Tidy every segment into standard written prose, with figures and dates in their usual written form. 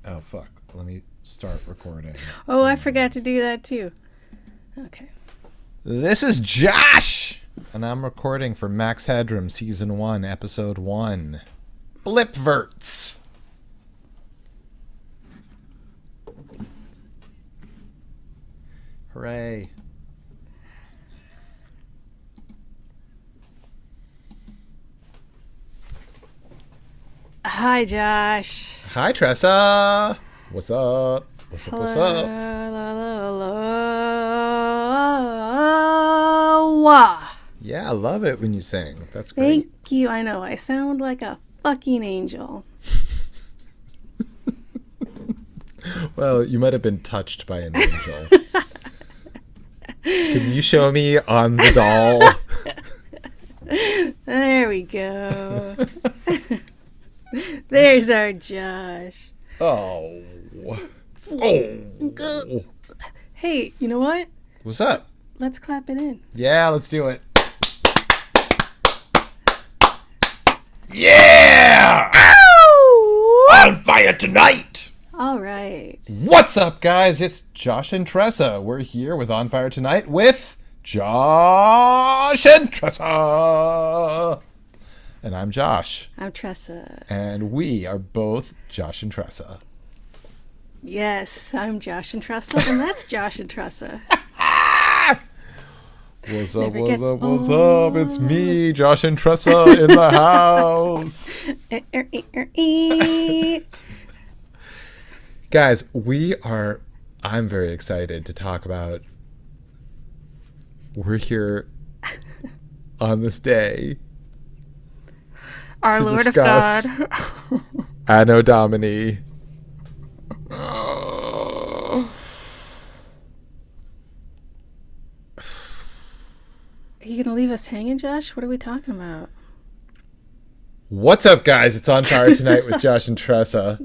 Oh, fuck. Let me start recording. Oh, I forgot to do that too. Okay. This is Josh, and I'm recording for Max Headroom Season 1, Episode 1. Blipverts. Hooray. Hi, Josh. Hi, Tressa. What's up? What's up? What's up? Hello. Yeah, I love it when you sing. That's great. Thank you. I know. I sound like a fucking angel. Well, you might have been touched by an angel. Can you show me on the doll? There we go. There's our Josh. Oh. Hey, you know what? What's up? Let's clap it in. Yeah, let's do it. Yeah! Ow! On fire tonight! All right. What's up, guys? It's Josh and Tressa. We're here with On Fire Tonight with Josh and Tressa. And I'm Josh. I'm Tressa. And we are both Josh and Tressa. Yes, I'm Josh and Tressa, and that's Josh and Tressa. What's up, Never what's gets up, what's old. up? It's me, Josh and Tressa, in the house. Guys, I'm very excited to talk about, we're here on this day Our to Lord discuss of God. Anno Domini. Are you going to leave us hanging, Josh? What are we talking about? What's up, guys? It's On Fire Tonight with Josh and Tressa.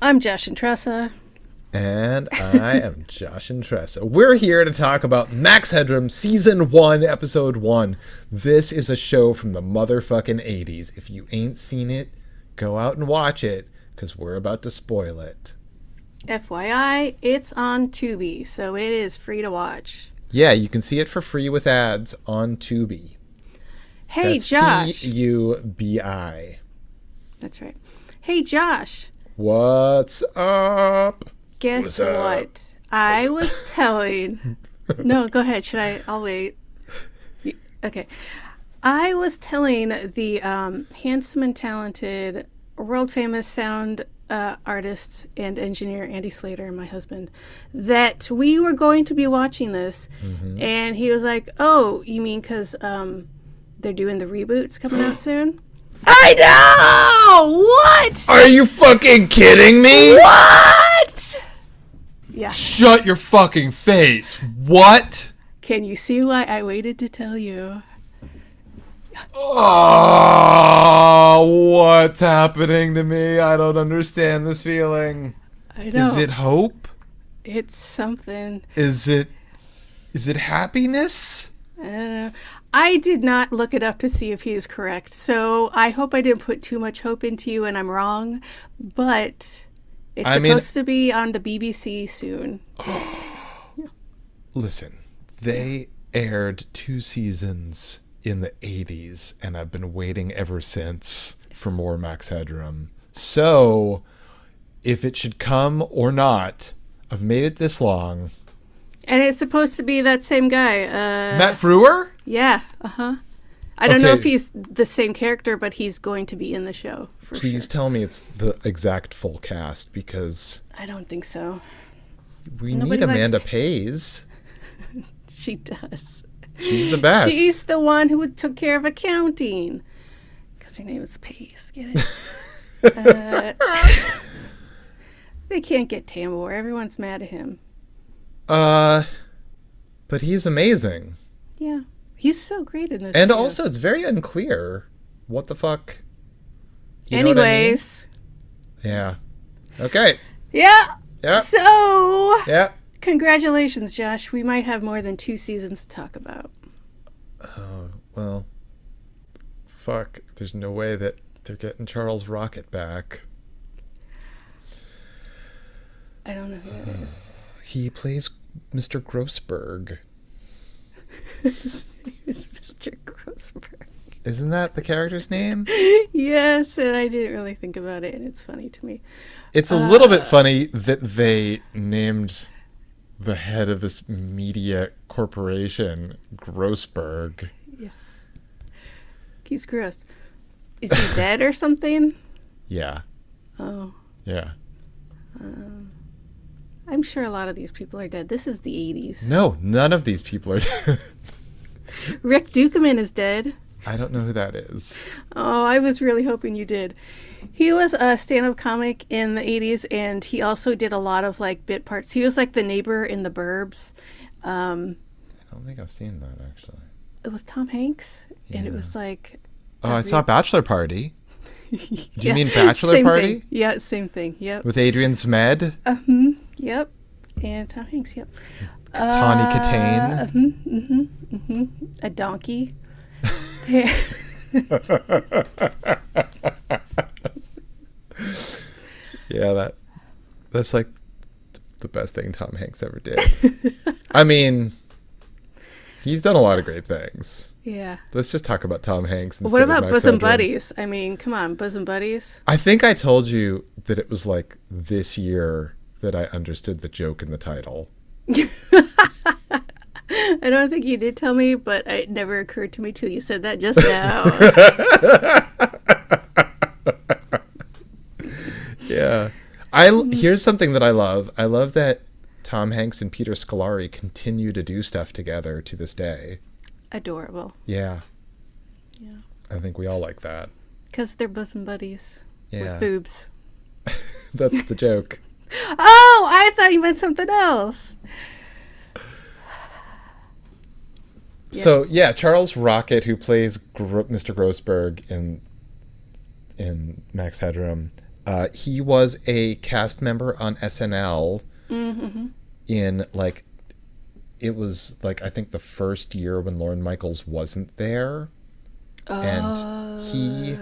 I'm Josh and Tressa. And I am Josh and Tressa. We're here to talk about Max Headroom Season 1, Episode 1. This is a show from the motherfucking 80s. If you ain't seen it, go out and watch it, because we're about to spoil it. FYI, it's on Tubi, so it is free to watch. Yeah, you can see it for free with ads on Tubi. Hey, That's Josh. Tubi. That's right. Hey, Josh. What's up? Guess What's up? what? I was telling... No, go ahead. I'll wait. Okay. I was telling the handsome and talented, world-famous sound artist and engineer Andy Slater, my husband, that we were going to be watching this. Mm-hmm. And he was like, oh, you mean because they're doing the reboots coming out soon? I know! What? Are you fucking kidding me? What? Yeah. Shut your fucking face. What? Can you see why I waited to tell you? Oh, what's happening to me? I don't understand this feeling. I know. Is it hope? It's something. Is it happiness? I don't know. I did not look it up to see if he is correct, so I hope I didn't put too much hope into you and I'm wrong, but it's supposed to be on the BBC soon. Listen, they aired 2 seasons in the 80s, and I've been waiting ever since for more Max Headroom. So, if it should come or not, I've made it this long. And it's supposed to be that same guy. Matt Frewer? Yeah, I don't know Okay. if he's the same character, but he's going to be in the show for Please sure. tell me it's the exact full cast, because I don't think so. we Nobody need likes Amanda to- Pays. She does. She's the best. She's the one who took care of accounting. Because her name is Pace. Get it? They can't get Tambor. Everyone's mad at him. But he's amazing. Yeah. He's so great in this. And too. also, it's very unclear what the fuck. You know what I mean? Anyways. Yeah. Okay. Yeah. Yeah. So, Yeah. congratulations, Josh. We might have more than 2 seasons to talk about. Oh, well. Fuck. There's no way that they're getting Charles Rocket back. I don't know who that is. He plays Mr. Grossberg. His name is Mr. Grossberg. Isn't that the character's name? Yes, and I didn't really think about it, and it's funny to me. It's a little bit funny that they named the head of this media corporation Grossberg. Yeah. He's gross. Is he dead or something? Yeah. Oh. Yeah. I'm sure a lot of these people are dead. This is the 80s. No, none of these people are dead. Rick Dukeman is dead. I don't know who that is. Oh, I was really hoping you did. He was a stand-up comic in the 80s, and he also did a lot of like bit parts. He was like the neighbor in The Burbs. I don't think I've seen that, actually. With Tom Hanks, and it Yeah. was like... Oh, I saw Bachelor Party. Do Yeah, you mean Bachelor same Party? Thing. Yeah, same thing. Yep. With Adrian Zmed? Yep. And Tom Hanks, yep. Tawny Katane? A donkey. Yeah, that's like the best thing Tom Hanks ever did. I mean, he's done a lot of great things. Yeah. Let's just talk about Tom Hanks. What about Max Bosom Headroom. Buddies? I mean, come on, Bosom Buddies. I think I told you that it was like this year that I understood the joke in the title. I don't think you did tell me, but it never occurred to me till you said that just now. Yeah. Here's something that I love. I love that Tom Hanks and Peter Scolari continue to do stuff together to this day. Adorable. Yeah. Yeah. I think we all like that. Because they're bosom buddies. Yeah. With boobs. That's the joke. Oh, I thought you meant something else. Yeah. So, yeah, Charles Rocket, who plays Mr. Grossberg in Max Headroom, he was a cast member on SNL in, like, it was, like, I think the first year when Lorne Michaels wasn't there. And he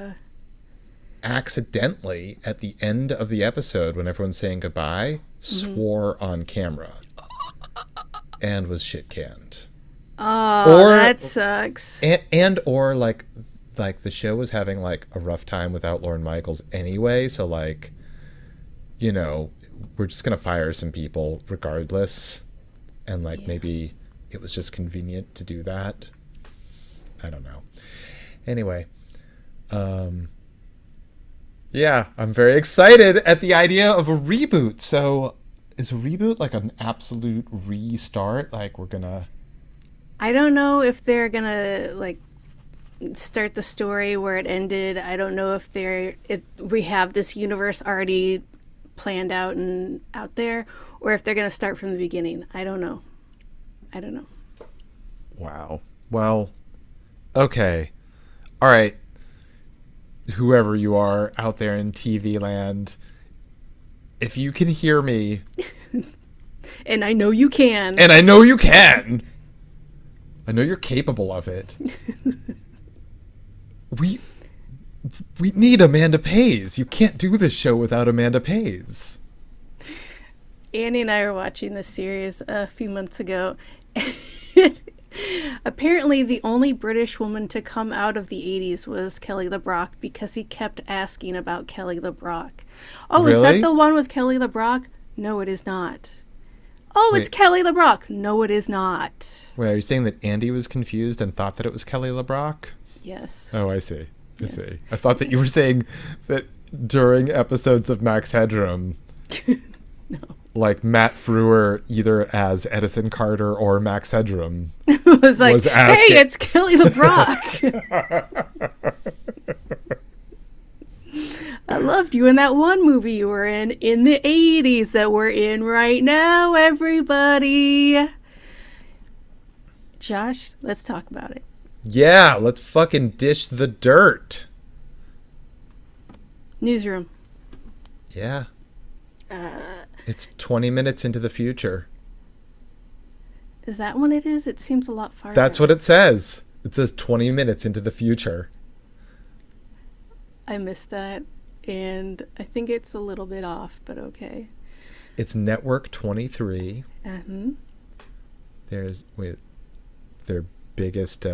accidentally, at the end of the episode, when everyone's saying goodbye, swore on camera and was shit-canned. Oh, that sucks. Or like the show was having like a rough time without Lorne Michaels anyway, so like, you know, we're just gonna fire some people regardless, and like maybe it was just convenient to do that. I don't know. Anyway, yeah, I'm very excited at the idea of a reboot. So is a reboot like an absolute restart? Like we're gonna... I don't know if they're gonna like start the story where it ended. I don't know if we have this universe already planned out and out there, or if they're gonna start from the beginning. I don't know. Wow. Well, okay. All right. Whoever you are out there in TV land, if you can hear me, and I know you can. and I know you can. I know you're capable of it. We need Amanda Pays. You can't do this show without Amanda Pays. Annie and I were watching this series a few months ago. Apparently, the only British woman to come out of the 80s was Kelly LeBrock because he kept asking about Kelly LeBrock. Oh, Really? Is that the one with Kelly LeBrock? No, it is not. Oh, Wait. It's Kelly LeBrock. No, it is not. Wait, are you saying that Andy was confused and thought that it was Kelly LeBrock? Yes. Oh, I see. Yes. See. I thought that you were saying that during episodes of Max Headroom, No. like Matt Frewer, either as Edison Carter or Max Headroom, It was like, was asking... hey, it's Kelly LeBrock. I loved you in that one movie you were in the 80s that we're in right now, everybody. Josh, let's talk about it. Yeah, let's fucking dish the dirt. Newsroom. Yeah. It's 20 minutes into the future. Is that what it is? It seems a lot farther. That's what it says. It says 20 minutes into the future. I missed that, and I think it's a little bit off, but okay. It's Network 23. Uh-huh. Their biggest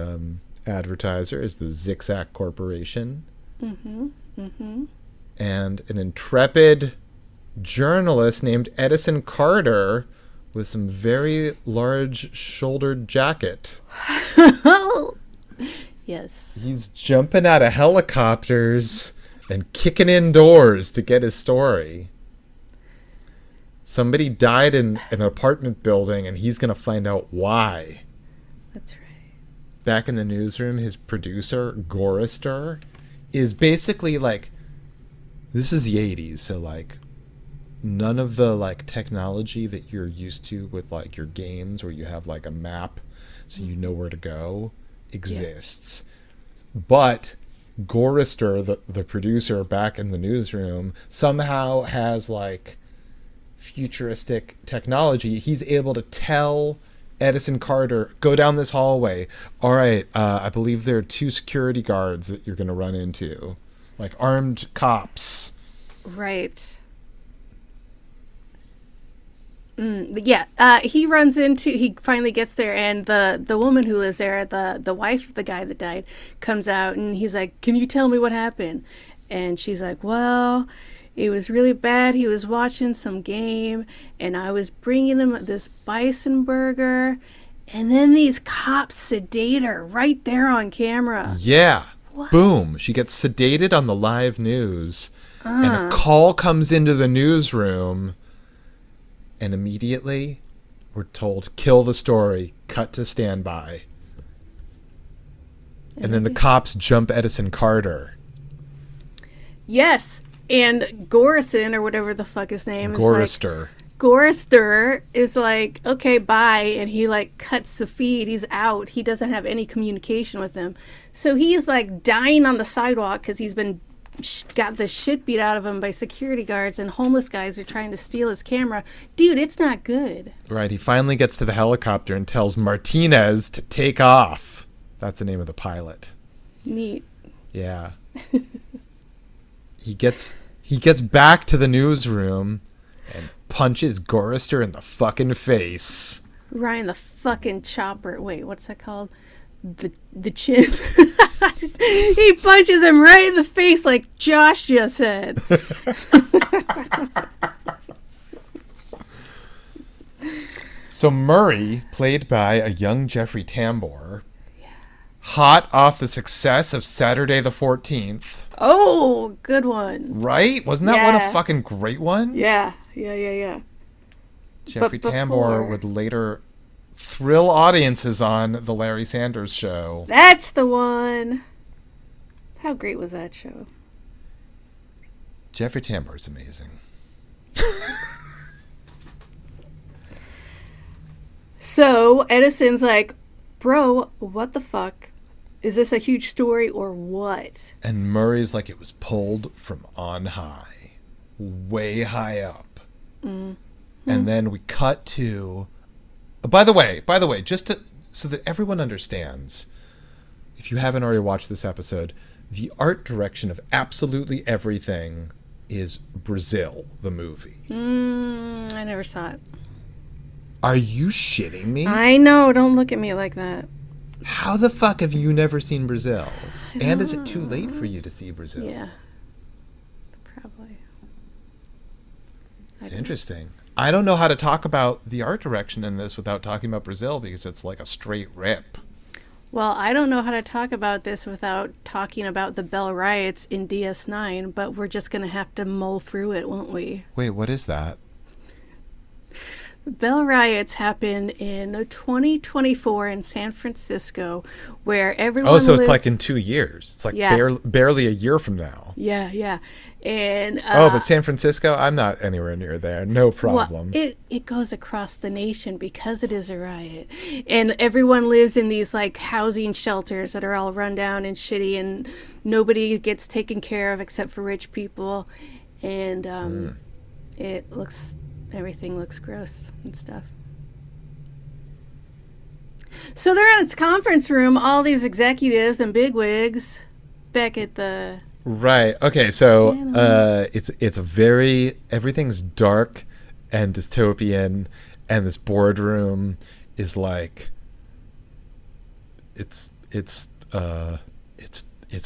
advertiser is the Zigzag Corporation. Mm-hmm. Mm-hmm. And an intrepid journalist named Edison Carter with some very large shouldered jacket. Yes. He's jumping out of helicopters and kicking in doors to get his story. Somebody died in an apartment building, and he's going to find out why. That's right. Back in the newsroom, his producer, Gorister, is basically like, this is the 80s, so like none of the like technology that you're used to with like your games where you have like a map so you know where to go exists. Yeah. But Gorister, the producer back in the newsroom, somehow has like futuristic technology. He's able to tell Edison Carter, go down this hallway. All right, I believe there are 2 security guards that you're going to run into, like armed cops. Right. He finally gets there, and the woman who lives there, the wife of the guy that died, comes out, and he's like, can you tell me what happened? And she's like, well, it was really bad. He was watching some game, and I was bringing him this bison burger, and then these cops sedate her right there on camera. Yeah. What? Boom. She gets sedated on the live news, and a call comes into the newsroom, and immediately we're told, kill the story, cut to standby. And then the cops jump Edison Carter. Yes. And Gorison, or whatever the fuck his name is. Gorister is like, okay, bye. And he like cuts the feed. He's out. He doesn't have any communication with him. So he's like dying on the sidewalk because he's been got the shit beat out of him by security guards, and homeless guys are trying to steal his camera. Dude, it's not good. Right. He finally gets to the helicopter and tells Martinez to take off. That's the name of the pilot. Neat. Yeah. He gets back to the newsroom and punches Gorister in the fucking face. Ryan the fucking chopper. Wait, what's that called? The chin. He punches him right in the face like Josh just said. So Murray, played by a young Jeffrey Tambor, hot off the success of Saturday the 14th. Oh, good one. Right? Wasn't that one a fucking great one? Yeah. Jeffrey Tambor would later thrill audiences on The Larry Sanders Show. That's the one. How great was that show? Jeffrey Tambor's amazing. So Edison's like, bro, what the fuck? Is this a huge story or what? And Murray's like, it was pulled from on high, way high up. Mm-hmm. And then we cut to... By the way, just so that everyone understands, if you haven't already watched this episode, the art direction of absolutely everything is Brazil, the movie. I never saw it. Are you shitting me? I know. Don't look at me like that. How the fuck have you never seen Brazil? And is it too late for you to see Brazil? Yeah. Probably. It's interesting. I don't know how to talk about the art direction in this without talking about Brazil because it's like a straight rip. Well, I don't know how to talk about this without talking about the Bell Riots in DS9, but we're just going to have to mull through it, won't we? Wait, what is that? The Bell Riots happened in 2024 in San Francisco, where everyone lives... it's like in 2 years. It's like barely a year from now. Yeah. And but San Francisco, I'm not anywhere near there. No problem. Well, it goes across the nation because it is a riot, and everyone lives in these like housing shelters that are all run down and shitty, and nobody gets taken care of except for rich people, and everything looks gross and stuff. So they're in its conference room, all these executives and bigwigs back at the... Right. Okay. So it's a very, everything's dark and dystopian, and this boardroom is like it's a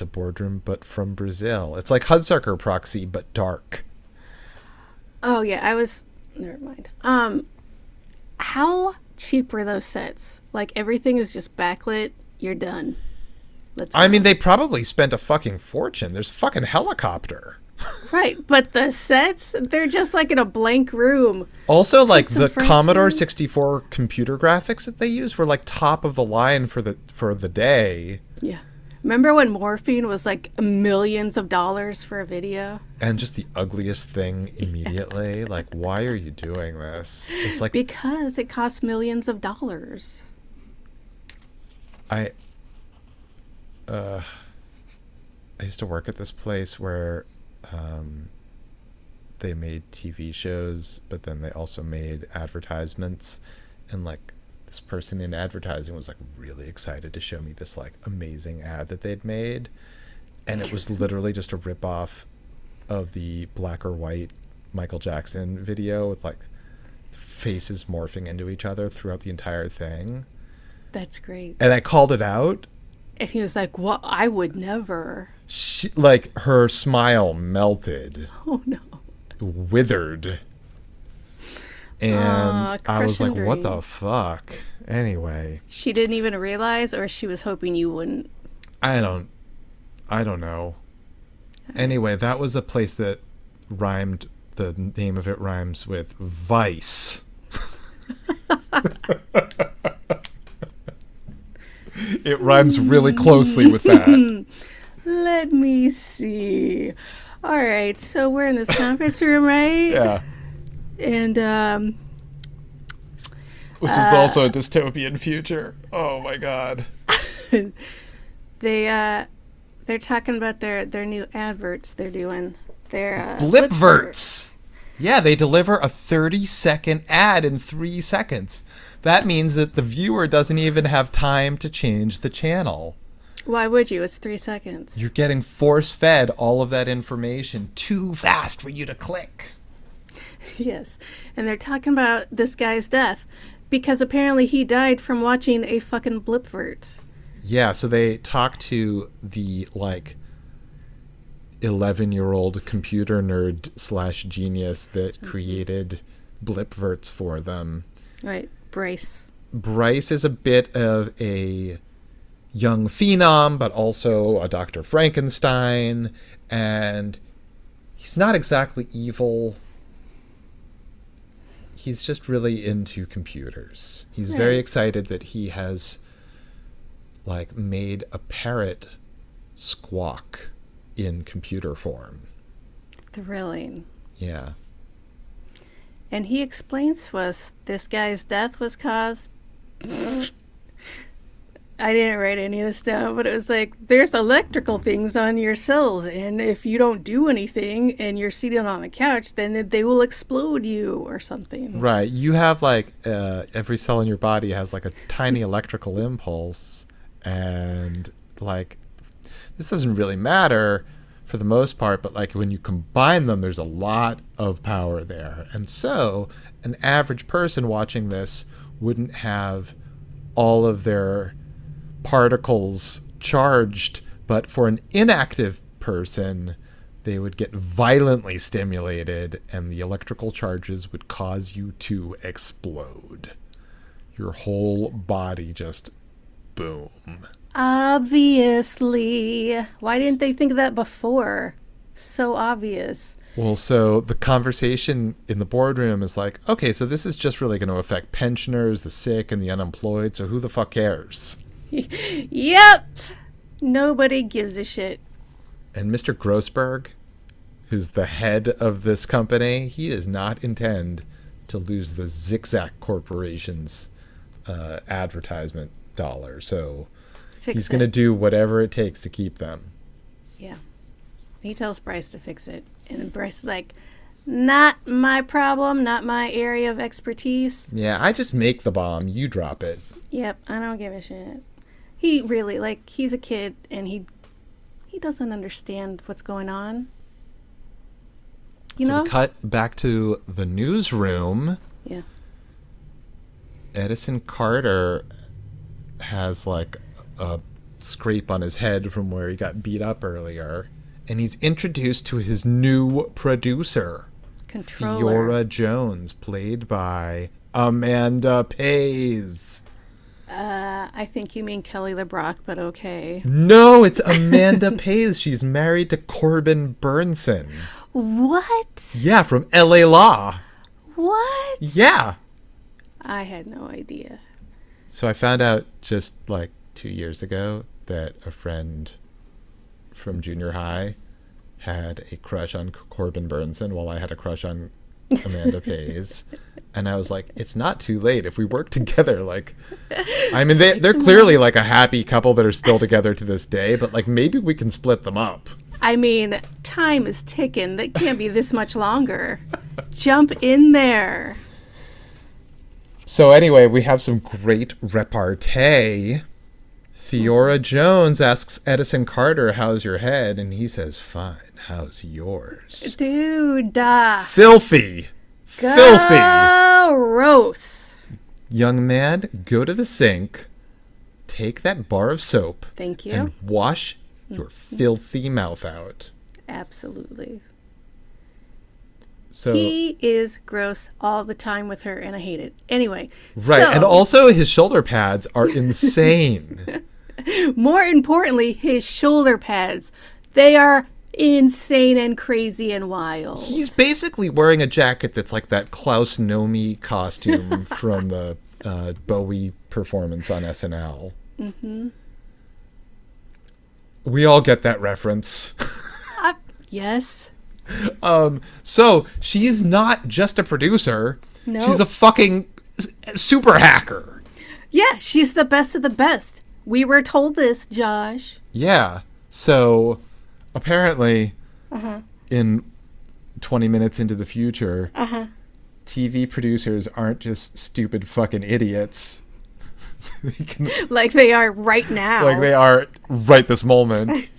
boardroom but from Brazil. It's like Hudsucker Proxy but dark. Oh yeah, never mind. How cheap were those sets? Like everything is just backlit. You're done. I mean, they probably spent a fucking fortune. There's a fucking helicopter. Right, but the sets, they're just like in a blank room. Also, like the Commodore 64 computer graphics that they used were like top of the line for the day. Yeah. Remember when morphine was like millions of dollars for a video? And just the ugliest thing immediately. Yeah. Like, why are you doing this? It's like because it costs millions of dollars. I used to work at this place where they made TV shows, but then they also made advertisements, and like this person in advertising was like really excited to show me this like amazing ad that they'd made, and it was literally just a rip-off of the black or white Michael Jackson video with like faces morphing into each other throughout the entire thing. That's great. And I called it out. And he was like, "What? I would never." Like her smile melted. Oh no. Withered. And I was like, what the fuck? Anyway. She didn't even realize, or she was hoping you wouldn't? I don't know. Anyway, that was a place that rhymed, the name of it rhymes with Vice. It rhymes really closely with that. Let me see. All right, so we're in this conference room, right? Yeah. And which is also a dystopian future. Oh my god. They're talking about their new adverts they're doing. Their Blipverts. Yeah, they deliver a 30-second ad in 3 seconds. That means that the viewer doesn't even have time to change the channel. Why would you? It's 3 seconds. You're getting force-fed all of that information too fast for you to click. Yes. And they're talking about this guy's death because apparently he died from watching a fucking Blipvert. Yeah, so they talk to the, like, 11-year-old computer nerd / genius that created Blipverts for them. Right. Bryce. Bryce is a bit of a young phenom, but also a Dr. Frankenstein, and he's not exactly evil. He's just really into computers. He's very excited that he has, like, made a parrot squawk in computer form. Thrilling. Yeah. And he explains to us this guy's death was caused... I didn't write any of this down, but it was like, there's electrical things on your cells, and if you don't do anything and you're sitting on a couch, then they will explode you or something. Right. You have, like, every cell in your body has, like, a tiny electrical impulse, and, like, this doesn't really matter for the most part, but, like, when you combine them, there's a lot of power there. And so an average person watching this wouldn't have all of their particles charged, but for an inactive person, they would get violently stimulated and the electrical charges would cause you to explode. Your whole body just boom. Obviously. Why didn't they think of that before? So obvious. Well, so the conversation in the boardroom is like, okay, so this is just really going to affect pensioners, the sick, and the unemployed, so who the fuck cares? Yep. Nobody gives a shit. And Mr. Grossberg, who's the head of this company, he does not intend to lose the Zigzag Corporation's advertisement dollar. So he's going to do whatever it takes to keep them. Yeah. He tells Bryce to fix it. And Bryce is like, not my problem, not my area of expertise. Yeah, I just make the bomb. You drop it. Yep, I don't give a shit. He really, like, he's a kid and he doesn't understand what's going on. you know? We cut back to the newsroom. Yeah. Edison Carter has like a scrape on his head from where he got beat up earlier. And he's introduced to his new producer, Controller. Fiora Jones, played by Amanda Pays. I think you mean Kelly LeBrock, but okay. No, it's Amanda Pays. She's married to Corbin Burnson. What? Yeah, from LA Law. What? Yeah. I had no idea. So I found out just like 2 years ago that a friend from junior high had a crush on Corbin Burnson while I had a crush on Amanda Pays. And I was like, it's not too late if we work together. Like, I mean, they're clearly like a happy couple that are still together to this day, but like maybe we can split them up. I mean, time is ticking. That can't be this much longer. Jump in there. So anyway, we have some great repartee. Fiora Jones asks Edison Carter, how's your head? And he says, fine. How's yours? Dude. Filthy. Filthy. Gross. Young man, go to the sink, take that bar of soap, Thank you. and wash your filthy mouth out. Absolutely. So He is gross all the time with her, and I hate it. Anyway. right, so, and also his shoulder pads are insane. more importantly, his shoulder pads. They are insane and crazy and wild. He's basically wearing a jacket that's like that Klaus Nomi costume from the Bowie performance on SNL. Mm-hmm. We all get that reference. Yes. So she's not just a producer. No. She's a fucking super hacker. Yeah, she's the best of the best. We were told this, Josh. Yeah. So apparently in 20 minutes into the future, TV producers aren't just stupid fucking idiots. They can, Like they are right now. like they are right this moment.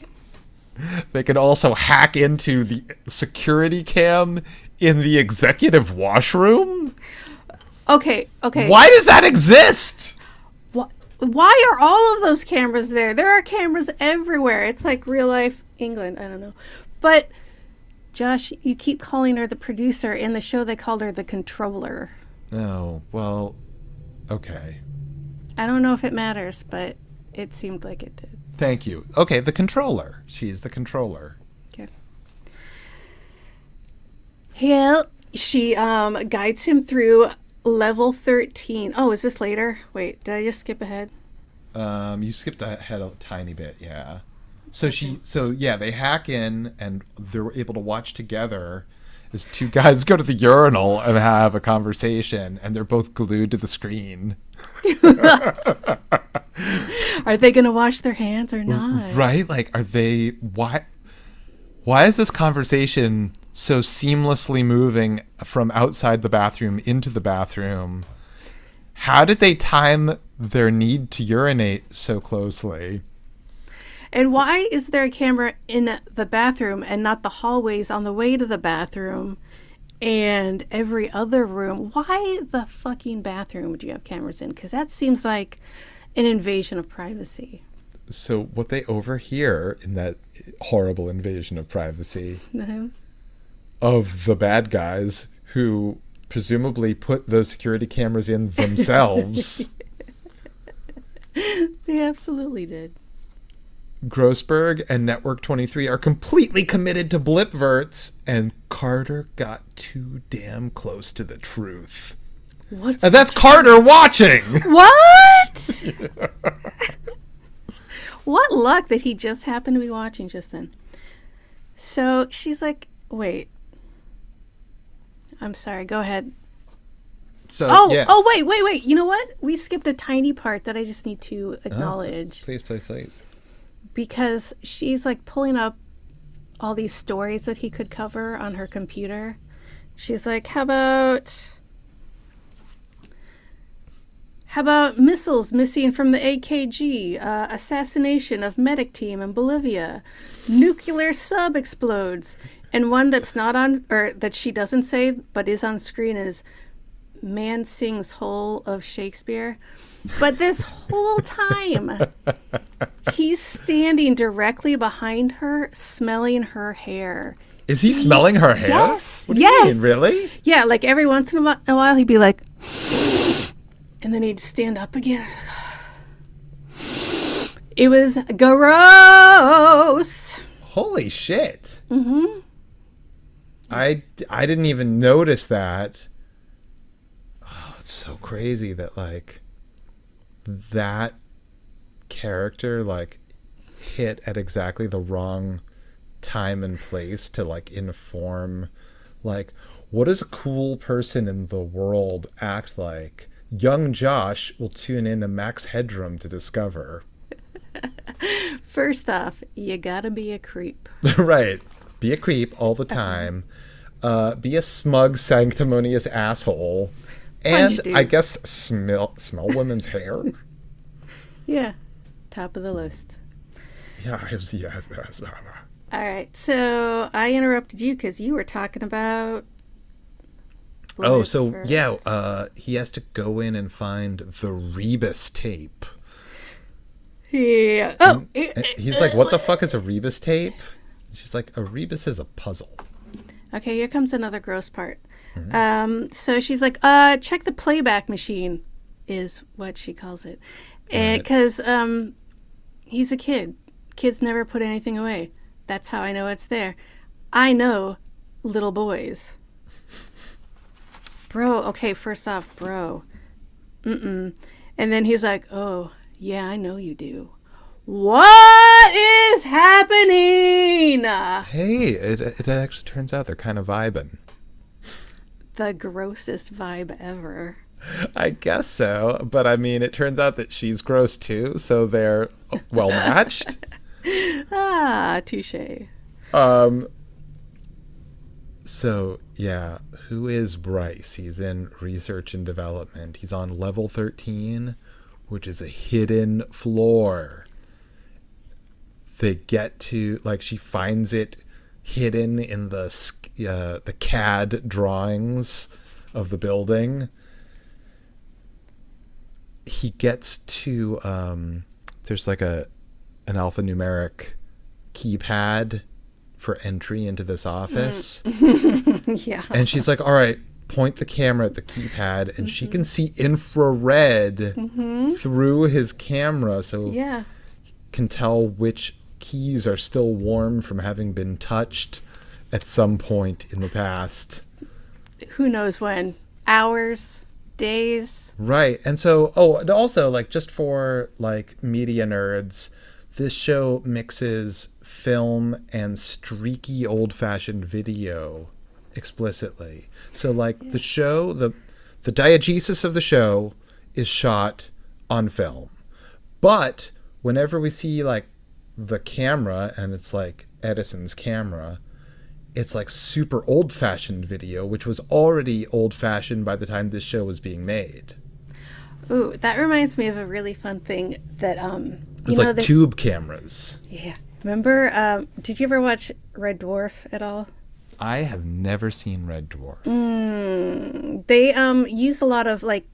They can also hack into the security cam in the executive washroom. Okay. Why does that exist? Why are all of those cameras there? There are cameras everywhere. It's like real life England. I don't know. But, Josh, you keep calling her the producer. In the show, they called her the controller. Oh, well, okay. I don't know if it matters, but it seemed like it did. Thank you. Okay, the controller. She's the controller. Okay. Yeah, she guides him through level 13. Oh, is this later? Wait, did I just skip ahead? You skipped ahead a tiny bit, yeah. So they hack in and they're able to watch together as two guys go to the urinal and have a conversation, and they're both glued to the screen. Are they gonna wash their hands or not? Right? Like, are they? Why is this conversation so seamlessly moving from outside the bathroom into the bathroom? How did they time their need to urinate so closely? And why is there a camera in the bathroom and not the hallways on the way to the bathroom and every other room? Why the fucking bathroom do you have cameras in? Because that seems like an invasion of privacy. So what they overhear in that horrible invasion of privacy of the bad guys who presumably put those security cameras in themselves. They absolutely did. Grossberg and Network 23 are completely committed to blipverts, and Carter got too damn close to the truth. What's And that's Carter watching! What? What luck that he just happened to be watching just then. So she's like, wait. I'm sorry, go ahead. So, Oh, yeah. oh, wait. You know what? We skipped a tiny part that I just need to acknowledge. Please. Because she's like pulling up all these stories that he could cover on her computer. She's like, how about missiles missing from the AKG, assassination of medic team in Bolivia, nuclear sub explodes, And one that's not on, or that she doesn't say, but is on screen is "Man sings whole of Shakespeare." But this whole time, he's standing directly behind her, smelling her hair. Is he smelling her hair? Yes. What do you mean, really? Yeah, like every once in a while, he'd be like, and then he'd stand up again. It was gross. Holy shit. Mm-hmm. I didn't even notice that. Oh, it's so crazy that, like, that character, like, hit at exactly the wrong time and place to, like, inform, like, what does a cool person in the world act like? Young Josh will tune in to Max Headroom to discover. First off, you gotta be a creep. Right. Be a creep all the time. Be a smug, sanctimonious asshole. And I guess smell women's hair. Yeah. Top of the list. Yeah, yes. All right. So I interrupted you because you were talking about. Oh, so yeah, he has to go in and find the Rebus tape. Yeah. Oh, he's like, "What the fuck is a Rebus tape?" She's like, "A Rebus is a puzzle." Okay, here comes another gross part. So she's like, check the playback machine, is what she calls it, and because he's a kid. Kids never put anything away. That's how I know it's there. I know little boys. Bro, okay, first off, bro. And then he's like, oh, yeah, I know you do. What is happening? Hey, it actually turns out they're kind of vibing. The grossest vibe ever. I guess so, but I mean, it turns out that she's gross too, so they're well matched. Touche. So, yeah, who is Bryce? He's in research and development. He's on level 13, which is a hidden floor. They get to, like, she finds it hidden in the CAD drawings of the building. He gets to, there's like an alphanumeric keypad for entry into this office. Yeah. And she's like, all right, point the camera at the keypad, and she can see infrared through his camera, so can tell which keys are still warm from having been touched at some point in the past. Who knows when? Hours? Days? Right. And so, and also, like, just for, like, media nerds, this show mixes film and streaky old-fashioned video explicitly. So, like, the show, the diegesis of the show is shot on film. But whenever we see, like, the camera, and it's, like, Edison's camera, it's, like, super old-fashioned video, which was already old-fashioned by the time this show was being made. Ooh, that reminds me of a really fun thing that, it was like tube cameras. Yeah. Remember, did you ever watch Red Dwarf at all? I have never seen Red Dwarf. They use a lot of, like,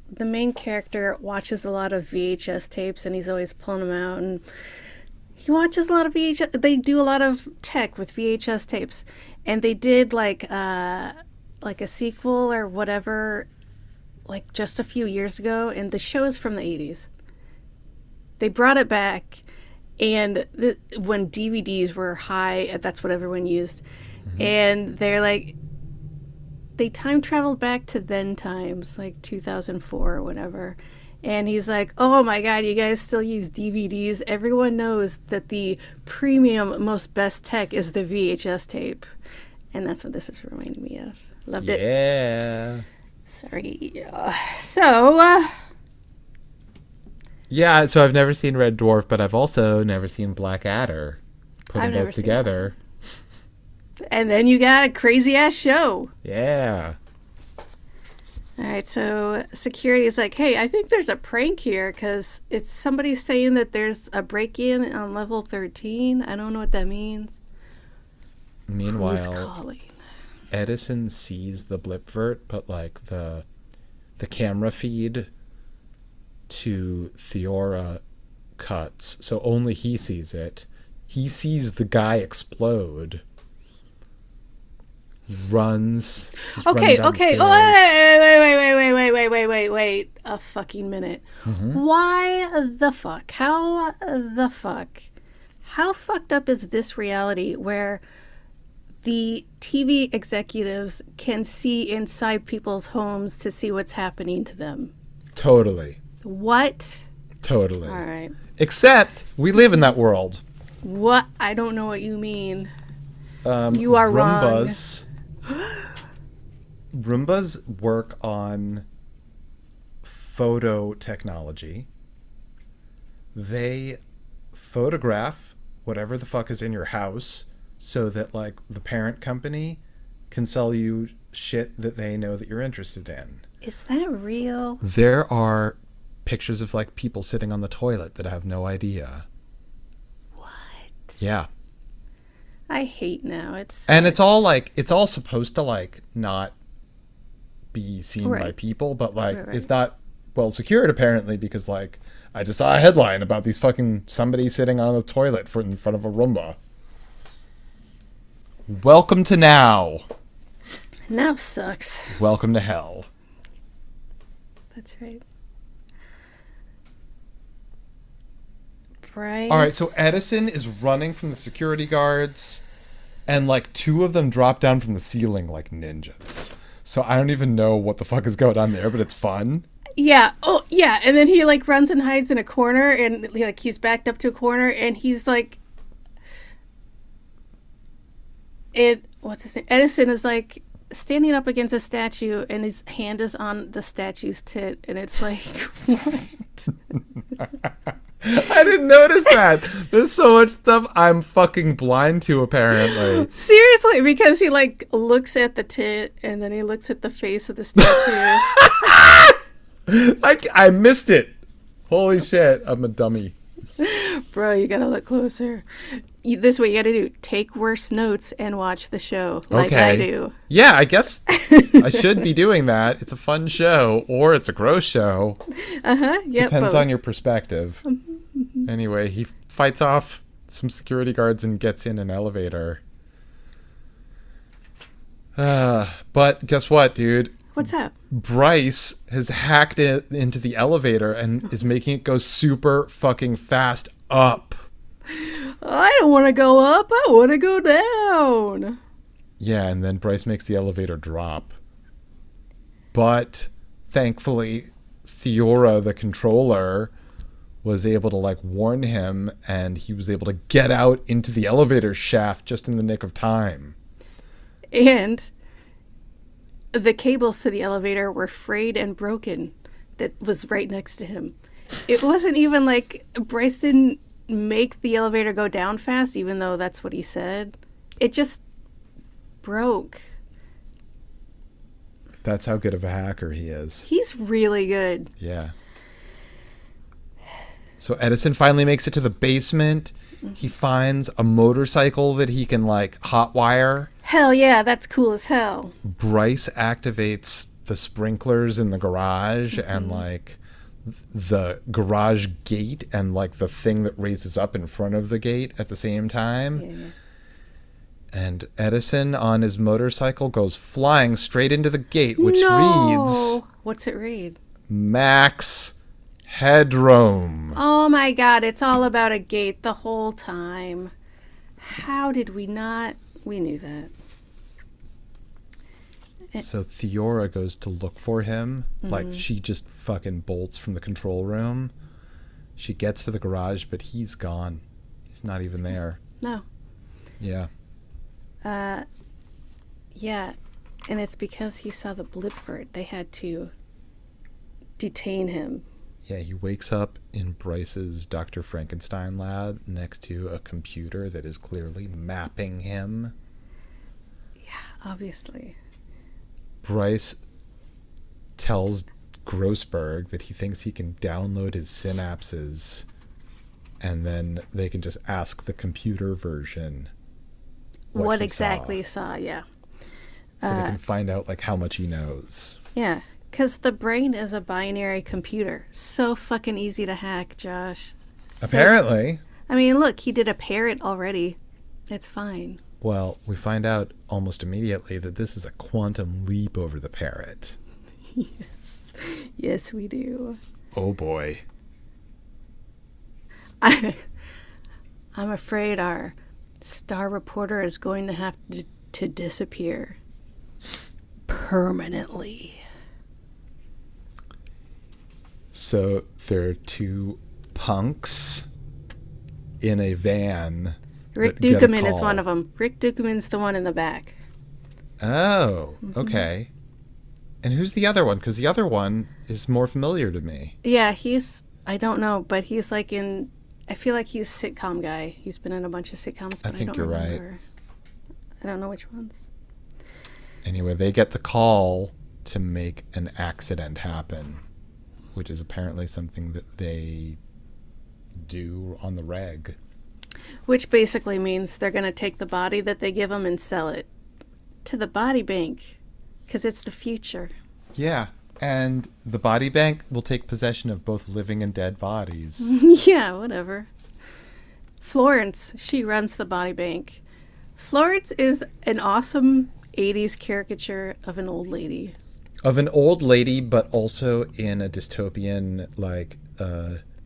the main character watches a lot of VHS tapes, and he's always pulling them out, and he watches a lot of VHS. They do a lot of tech with VHS tapes, and they did like a sequel or whatever, like just a few years ago, and the show is from the 80s. They brought it back, and when DVDs were high, that's what everyone used. And they're like, they time traveled back to then times, like 2004 or whatever. And he's like, oh my God, you guys still use DVDs? Everyone knows that the premium, most best tech is the VHS tape. And that's what this is reminding me of. Loved it. Yeah. Sorry. So, yeah, so I've never seen Red Dwarf, but I've also never seen Blackadder. Put them both together. And then you got a crazy ass show. Yeah. All right, so security is like, hey, I think there's a prank here because it's somebody saying that there's a break-in on level 13. I don't know what that means. Who's Meanwhile, calling? Edison sees the blipvert, but like the camera feed to Theora cuts, so only he sees it. He sees the guy explode. He runs. He's running down the Okay. Oh, wait. A fucking minute. Why the fuck? How the fuck? How fucked up is this reality where the TV executives can see inside people's homes to see what's happening to them? Totally. What? Totally. All right. Except we live in that world. What? I don't know what you mean. You are Roombas. Roombas work on photo technology. They photograph whatever the fuck is in your house so that like the parent company can sell you shit that they know that you're interested in. Is that real? There are pictures of like people sitting on the toilet that have no idea. What? Yeah. I hate now. It's all supposed to like not be seen by people, but like Right. it's not well secured apparently because like I just saw a headline about these fucking somebody sitting on the toilet in front of a Roomba. Welcome to now. Now sucks. Welcome to hell. That's right. Bryce. All right, so Edison is running from the security guards, and like two of them drop down from the ceiling like ninjas. So I don't even know what the fuck is going on there, but it's fun. Yeah. Oh, yeah. And then he like runs and hides in a corner, and like he's backed up to a corner, and he's like, what's his name? Edison is like standing up against a statue, and his hand is on the statue's tit, and it's like, what? I didn't notice that. There's so much stuff I'm fucking blind to, apparently. Seriously, because he like looks at the tit, and then he looks at the face of the statue. I missed it. Holy shit, I'm a dummy. Bro, you gotta look closer. This is what you gotta do. Take worse notes and watch the show like I do. Yeah, I guess I should be doing that. It's a fun show, or it's a gross show. Yeah. Depends on your perspective. Anyway, he fights off some security guards and gets in an elevator. But guess what, dude? What's up? Bryce has hacked it into the elevator and is making it go super fucking fast up. I don't want to go up. I want to go down. Yeah, and then Bryce makes the elevator drop. But thankfully, Theora, the controller, was able to like warn him, and he was able to get out into the elevator shaft just in the nick of time. And the cables to the elevator were frayed and broken. That was right next to him. It wasn't even like Bryce didn't make the elevator go down fast, even though that's what he said. It just broke. That's how good of a hacker he is. He's really good. Yeah. So Edison finally makes it to the basement. He finds a motorcycle that he can like hotwire. Hell yeah, that's cool as hell. Bryce activates the sprinklers in the garage and like the garage gate and like the thing that raises up in front of the gate at the same time. Yeah. And Edison on his motorcycle goes flying straight into the gate, which reads, What's it read? Max Headroom. Oh my god, it's all about a gate the whole time. How did we not? We knew that. So Theora goes to look for him. Like, she just fucking bolts from the control room. She gets to the garage, but he's gone. He's not even there. No. Yeah. Yeah. And it's because he saw the blipvert. They had to detain him. Yeah, he wakes up in Bryce's Dr. Frankenstein lab next to a computer that is clearly mapping him. Yeah, obviously. Bryce tells Grossberg that he thinks he can download his synapses and then they can just ask the computer version. what he exactly saw. he saw. Yeah. So they can find out like how much he knows. Yeah. Because the brain is a binary computer. So fucking easy to hack, Josh. Apparently. I mean, look, he did a parrot already. It's fine. Well, we find out almost immediately that this is a quantum leap over the parrot. Yes. Yes, we do. Oh boy. I'm afraid our star reporter is going to have to disappear permanently. So there are two punks in a van. Rick that get a Dukeman is call. one of them. Rick Dukeman's the one in the back. Oh, okay. And who's the other one? Because the other one is more familiar to me. Yeah, I don't know, but he's like I feel like he's a sitcom guy. He's been in a bunch of sitcoms, but I think don't you're remember. right. I don't know which ones. Anyway, they get the call to make an accident happen, which is apparently something that they do on the reg. Which basically means they're going to take the body that they give them and sell it to the body bank because it's the future. Yeah, and the body bank will take possession of both living and dead bodies. Yeah, whatever. Florence, she runs the body bank. Florence is an awesome 80s caricature of an old lady. Of an old lady, but also in a dystopian, like,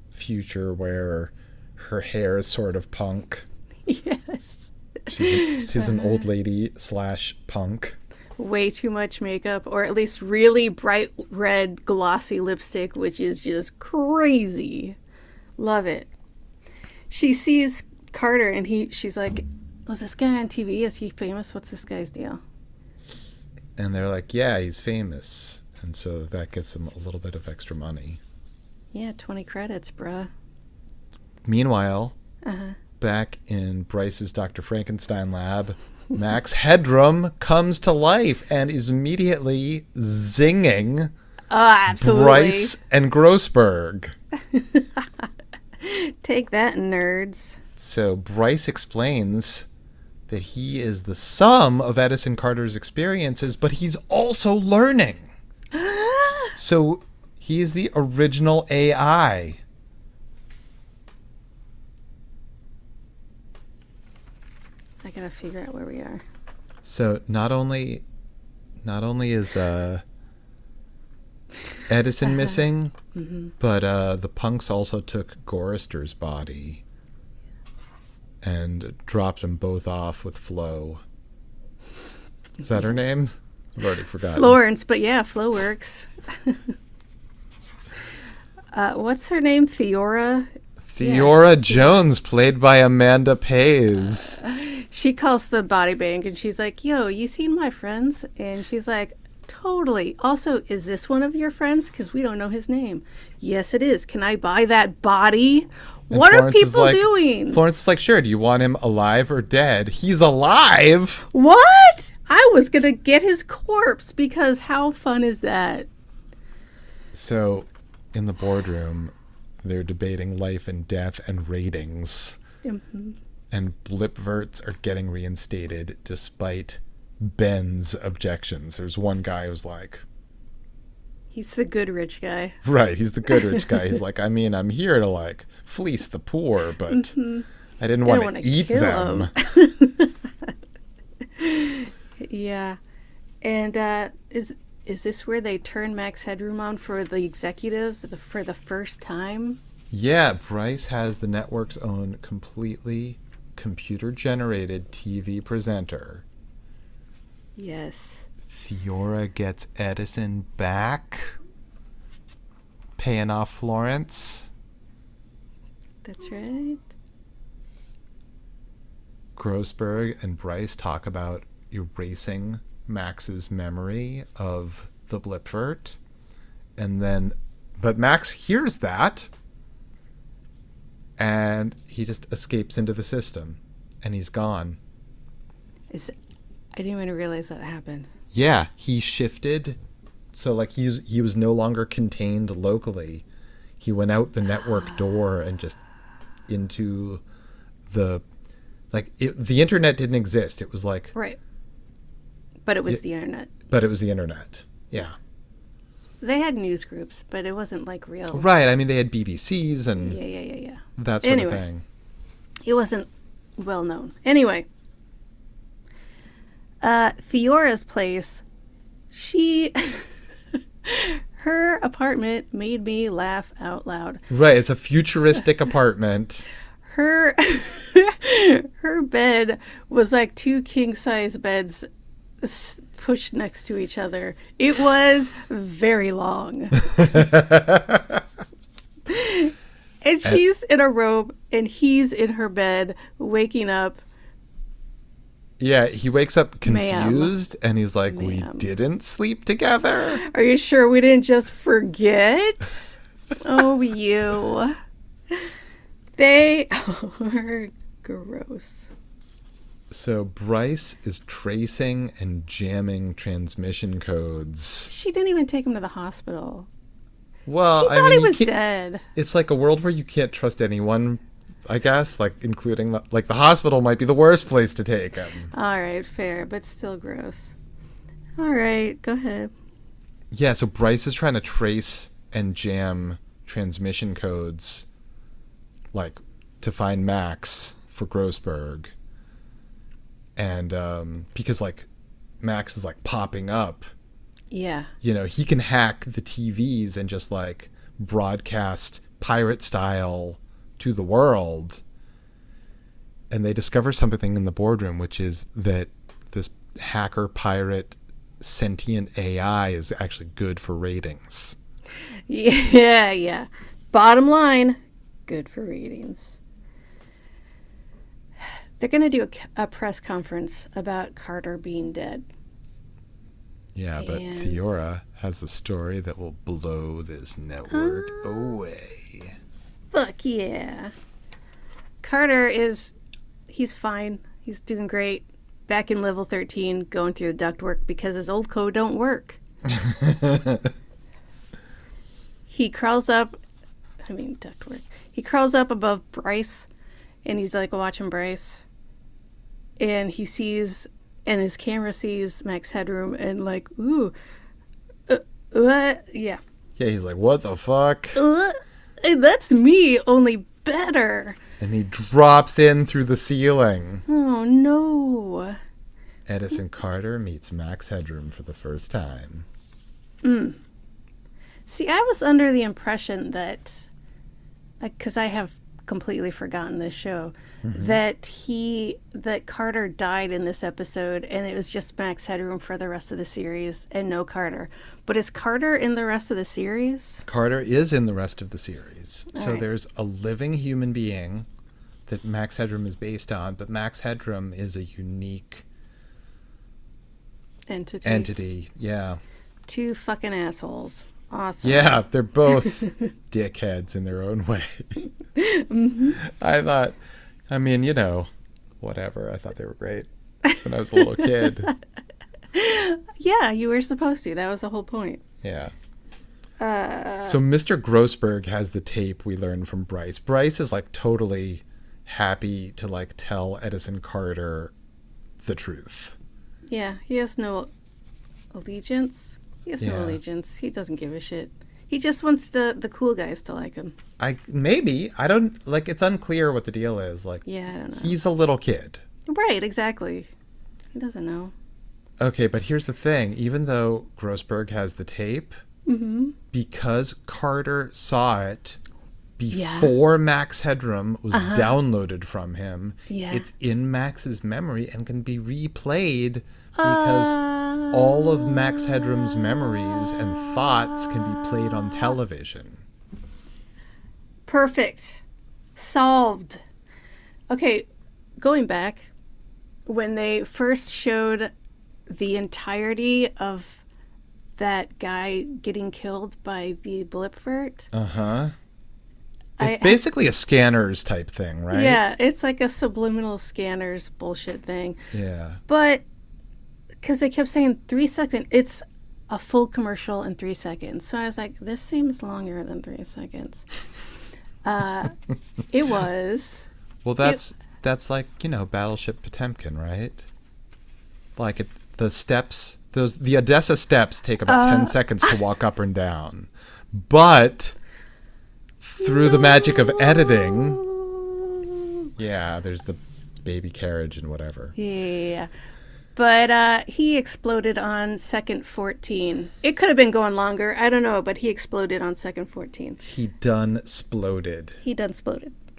future where her hair is sort of punk. Yes. She's an old lady / punk. Way too much makeup, or at least really bright red glossy lipstick, which is just crazy. Love it. She sees Carter and she's like, was this guy on TV? Is he famous? What's this guy's deal? And they're like, yeah, he's famous. And so that gets them a little bit of extra money. Yeah, 20 credits, bruh. Meanwhile, back in Bryce's Dr. Frankenstein lab, Max Headroom comes to life and is immediately zinging Oh, absolutely. Bryce and Grossberg. Take that, nerds. So Bryce explains that he is the sum of Edison Carter's experiences, but he's also learning. So he is the original AI. I gotta figure out where we are. So not only is Edison missing, but the punks also took Gorister's body and dropped them both off with Flo. Is that her name? I've already forgotten. Florence, but yeah, Flo works. What's her name? Theora? Theora Jones, played by Amanda Pays. She calls the body bank and she's like, yo, you seen my friends? And she's like, totally. Also, is this one of your friends? Because we don't know his name. Yes, it is. Can I buy that body? What are people doing? Florence is like, sure, do you want him alive or dead? He's alive! What? I was going to get his corpse because how fun is that? So, in the boardroom, they're debating life and death and ratings. Mm-hmm. And Blipverts are getting reinstated despite Ben's objections. There's one guy who's like... He's the good rich guy. Right, he's the good rich guy. He's like, I mean, I'm here to, like, fleece the poor, but I didn't want to eat them. Yeah. And is this where they turn Max Headroom on for the executives for the first time? Yeah, Bryce has the network's own completely computer-generated TV presenter. Yes. Theora gets Edison back, paying off Florence. That's right. Grossberg and Bryce talk about erasing Max's memory of the Blipvert. But Max hears that, and he just escapes into the system, and he's gone. I didn't even realize that happened. Yeah, he shifted. So, like, he was no longer contained locally. He went out the network door and just into the Like, the internet didn't exist. It was like... Right. But it was the internet. But it was the internet. Yeah. They had news groups, but it wasn't like real. Right. I mean, they had BBCs and Yeah. that sort of thing. It wasn't well known. Anyway, Theora's place, her apartment made me laugh out loud. Right. It's a futuristic apartment. Her bed was like 2 king-size beds pushed next to each other. It was very long. And she's in a robe and he's in her bed waking up. Yeah, he wakes up confused and he's like, Ma'am. We didn't sleep together? Are you sure we didn't just forget? Oh, you. They are gross. So Bryce is tracing and jamming transmission codes. She didn't even take him to the hospital. Well, She thought he was dead. It's like a world where you can't trust anyone, I guess, like including like the hospital might be the worst place to take him. All right, fair, but still gross. All right, go ahead. Yeah, so Bryce is trying to trace and jam transmission codes, like to find Max for Grossberg. And because like Max is like popping up. Yeah. You know, he can hack the TVs and just like broadcast pirate style to the world. And they discover something in the boardroom, which is that this hacker pirate sentient AI is actually good for ratings. Yeah. Bottom line, good for ratings. They're going to do a press conference about Carter being dead. Yeah, but Theora has a story that will blow this network away. Fuck yeah. He's fine. He's doing great. Back in level 13, going through the ductwork because his old code don't work. He crawls up above Bryce, and he's like watching Bryce. And he sees, and his camera sees Max Headroom, and like, ooh, yeah. Yeah, he's like, what the fuck? That's me, only better. And he drops in through the ceiling. Oh, no. Edison Carter meets Max Headroom for the first time. See, I was under the impression that, because I have completely forgotten this show, that Carter died in this episode and it was just Max Headroom for the rest of the series and no Carter. But is Carter in the rest of the series? Carter is in the rest of the series. So right. There's a living human being that Max Headroom is based on, but Max Headroom is a unique entity. Yeah. 2 fucking assholes. Awesome. Yeah, they're both dickheads in their own way. I mean, you know, whatever. I thought they were great when I was a little kid. Yeah, you were supposed to. That was the whole point. Yeah. So Mr. Grossberg has the tape we learned from Bryce. Bryce is like totally happy to like tell Edison Carter the truth. Yeah, he has no allegiance. He doesn't give a shit. He just wants the cool guys to like him. I don't like. It's unclear what the deal is. Like, yeah, I don't know. He's a little kid. Right, exactly. He doesn't know. Okay, but here's the thing. Even though Grossberg has the tape, because Carter saw it before Max Headroom was downloaded from him, it's in Max's memory and can be replayed because all of Max Headroom's memories and thoughts can be played on television. Perfect. Solved. Okay, going back, when they first showed the entirety of that guy getting killed by the Blipvert. It's basically a scanners type thing, right? Yeah, it's like a subliminal scanners bullshit thing. Yeah. But because they kept saying 3 seconds, it's a full commercial in 3 seconds. So I was like, this seems longer than 3 seconds. It was. Well, that's That's like, Battleship Potemkin, right? Like the steps, the Odessa steps take about 10 seconds to walk up and down. But through the magic of editing, there's the baby carriage and whatever. Yeah. But he exploded on second 14. It could have been going longer. I don't know, but he exploded on second 14. He done exploded.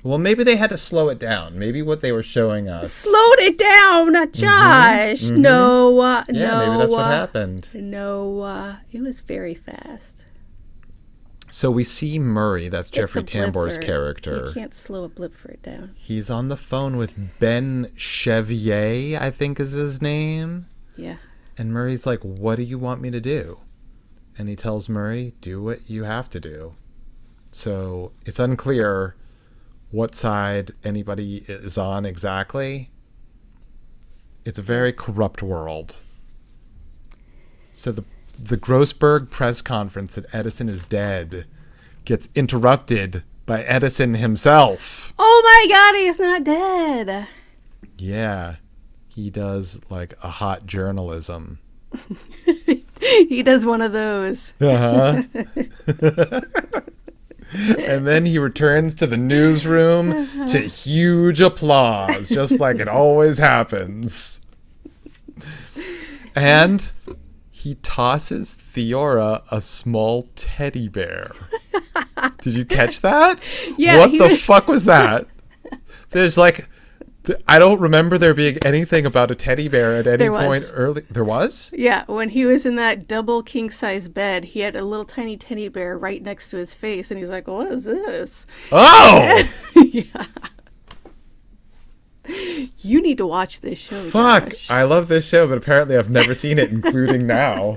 Well, maybe they had to slow it down. Maybe what they were showing us. Slowed it down, Josh. Mm-hmm. No, maybe that's what happened. No, it was very fast. So we see Murray, that's Jeffrey Tambor's character. You can't slow a blip for it down. He's on the phone with Ben Chevier, I think is his name. Yeah. And Murray's like, what do you want me to do? And he tells Murray, do what you have to do. So it's unclear what side anybody is on exactly. It's a very corrupt world. So the Grossberg press conference that Edison is dead gets interrupted by Edison himself. Oh my God, he's not dead. Yeah, he does like a hot journalism. He does one of those. Uh-huh. And then he returns to the newsroom to huge applause, just like it always happens. And he tosses Theora a small teddy bear. Did you catch that? Yeah. What the fuck was that? There's like, I don't remember there being anything about a teddy bear at any point early. There was? Yeah, when he was in that double king-size bed, he had a little tiny teddy bear right next to his face, and he's like, what is this? Oh! Yeah. You need to watch this show, Fuck, Josh. I love this show, but apparently I've never seen it, including now.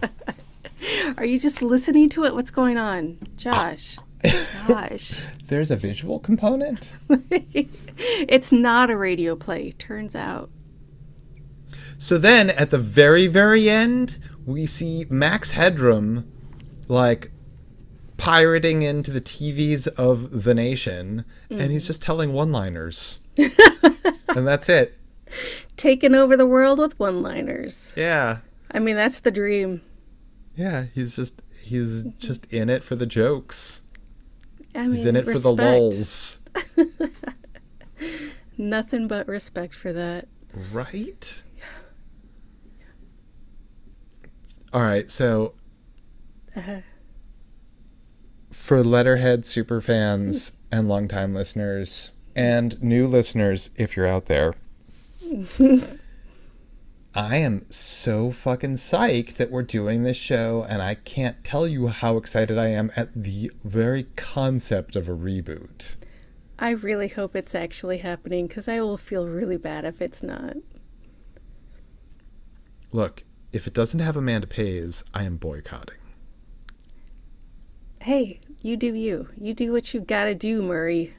Are you just listening to it? What's going on? Josh. Gosh. There's a visual component? It's not a radio play, turns out. So then, at the very, very end, we see Max Headroom, like, pirating into the TVs of the nation, and he's just telling one-liners. And that's it. Taking over the world with one-liners. Yeah. I mean, that's the dream. Yeah, he's just in it for the jokes. I mean, he's in it respect. for the lulz. Nothing but respect for that. Right? All right, so for Letterhead superfans and longtime listeners and new listeners, if you're out there, I am so fucking psyched that we're doing this show, and I can't tell you how excited I am at the very concept of a reboot. I really hope it's actually happening, because I will feel really bad if it's not. Look, if it doesn't have Amanda Pays, I am boycotting. Hey, you do you. You do what you gotta do, Murray.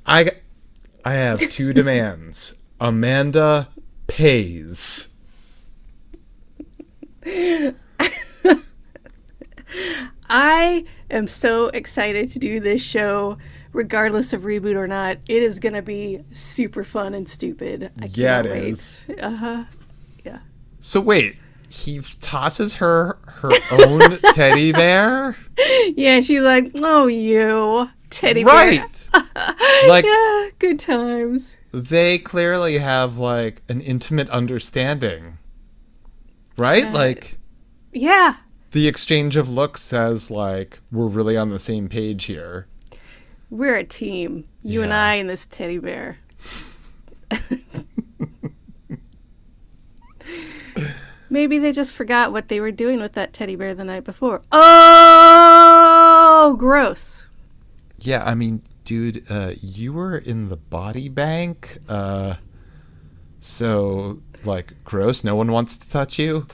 I have two demands. Amanda Pays. I am so excited to do this show, regardless of reboot or not. It is going to be super fun and stupid. I Yeah, cannot it wait. is. Uh-huh. Yeah. So wait, he tosses her own teddy bear? Yeah, she's like, oh, you, teddy bear. Right. Like, Yeah, good times. they clearly have like an intimate understanding. Right? Like, Yeah. the exchange of looks says like we're really on the same page here. We're a team. You and Yeah. I and this teddy bear. Maybe they just forgot what they were doing with that teddy bear the night before. Oh, gross. Yeah, I mean, dude, you were in the body bank, so like gross. No one wants to touch you.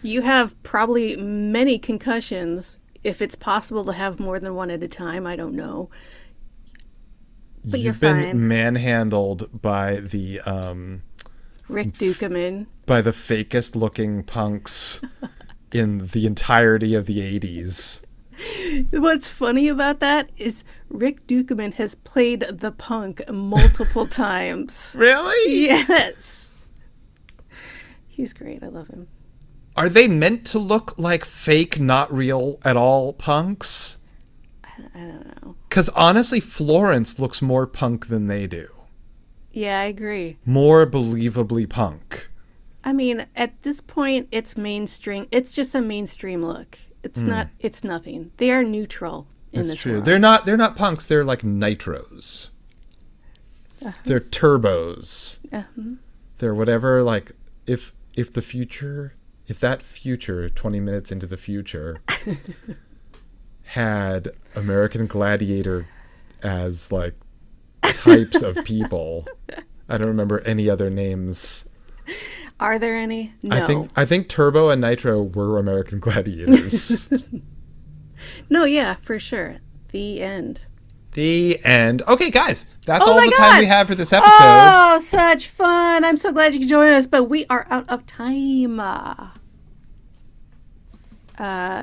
You have probably many concussions. If it's possible to have more than one at a time, I don't know. But You've you're been fine. manhandled by the Rick Dukeman. by the fakest looking punks in the entirety of the 80s. What's funny about that is Rick Dukeman has played the punk multiple times. Really? Yes. He's great. I love him. Are they meant to look like fake, not real at all punks? I don't know. Because honestly, Florence looks more punk than they do. Yeah, I agree. More believably punk. I mean, at this point, it's mainstream. It's just a mainstream look. It's not. It's nothing. They are neutral in That's this true. world. They're not punks. They're like nitros. They're turbos. They're whatever. Like if that future 20 minutes into the future had American Gladiator as like types of people. I don't remember any other names. Are there any? No. I think Turbo and Nitro were American Gladiators. No, yeah, for sure. The end. The end. Okay, guys, that's Oh all my the time God. we have for this episode. Oh, such fun. I'm so glad you could join us, but we are out of time.